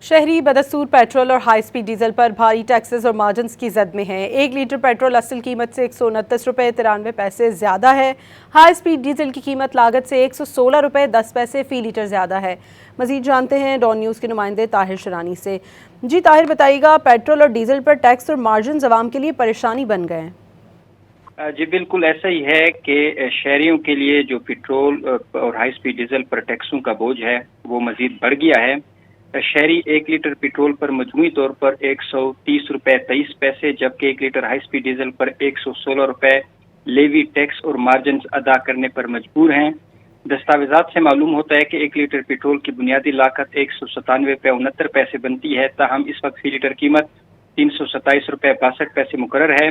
شہری بدستور پیٹرول اور ہائی سپیڈ ڈیزل پر بھاری ٹیکسز اور مارجنز کی زد میں ہیں۔ 1 لیٹر پیٹرول اصل قیمت سے 129 روپے 93 پیسے زیادہ ہے۔ ہائی سپیڈ ڈیزل کی قیمت لاگت سے 116 روپے 10 پیسے فی لیٹر زیادہ ہے۔ مزید جانتے ہیں ڈان نیوز کے نمائندے طاہر شرانی سے۔ جی طاہر، بتائیے گا، پیٹرول اور ڈیزل پر ٹیکس اور مارجنز عوام کے لیے پریشانی بن گئے ہیں؟ جی بالکل ایسا ہی ہے کہ شہریوں کے لیے جو پیٹرول اور ہائی سپیڈ ڈیزل پر ٹیکسوں کا بوجھ ہے وہ مزید بڑھ گیا ہے۔ شہری 1 لیٹر پیٹرول پر مجموعی طور پر 130 روپے 23 پیسے جبکہ 1 لیٹر ہائی سپیڈ ڈیزل پر 116 روپے لیوی ٹیکس اور مارجنز ادا کرنے پر مجبور ہیں۔ دستاویزات سے معلوم ہوتا ہے کہ 1 لیٹر پیٹرول کی بنیادی لاگت 197 روپے 69 پیسے بنتی ہے، تاہم اس وقت فی لیٹر قیمت 327 روپے 62 پیسے مقرر ہے۔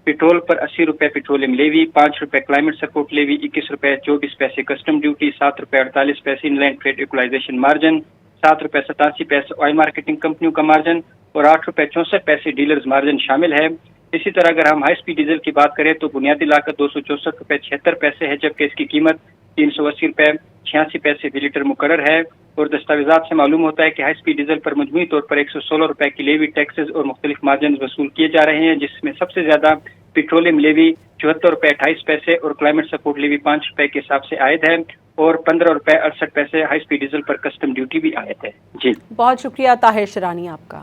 پیٹرول پر 80 روپے پیٹرولیم لیوی، 5 روپے کلائمیٹ سپورٹ لیوی، 21 روپے 24 پیسے کسٹم ڈیوٹی، 7 روپے 48 پیسے ان لینڈ ٹریڈ ایکولائزیشن مارجن، 7 روپے 87 پیسے آئل مارکیٹنگ کمپنیوں کا مارجن اور 8 روپے 64 پیسے ڈیلرز مارجن شامل ہے۔ اسی طرح اگر ہم ہائی سپیڈ ڈیزل کی بات کریں تو بنیادی لاگت 264 روپے 76 پیسے ہے جبکہ اس کی قیمت 380 روپے 86 پیسے فی لیٹر مقرر ہے، اور دستاویزات سے معلوم ہوتا ہے کہ ہائی سپیڈ ڈیزل پر مجموعی طور پر 116 روپے کی لیوی ٹیکسز اور مختلف مارجنز وصول کیے جا رہے ہیں، جس میں سب سے زیادہ پیٹرولیم لیوی 74 روپے 28 پیسے اور کلائمیٹ سپورٹ لیوی 5 روپے کے حساب سے عائد ہے، اور 15 روپے 68 پیسے ہائی سپیڈ ڈیزل پر کسٹم ڈیوٹی بھی عائد ہے۔ جی بہت شکریہ طاہر شرانی آپ کا۔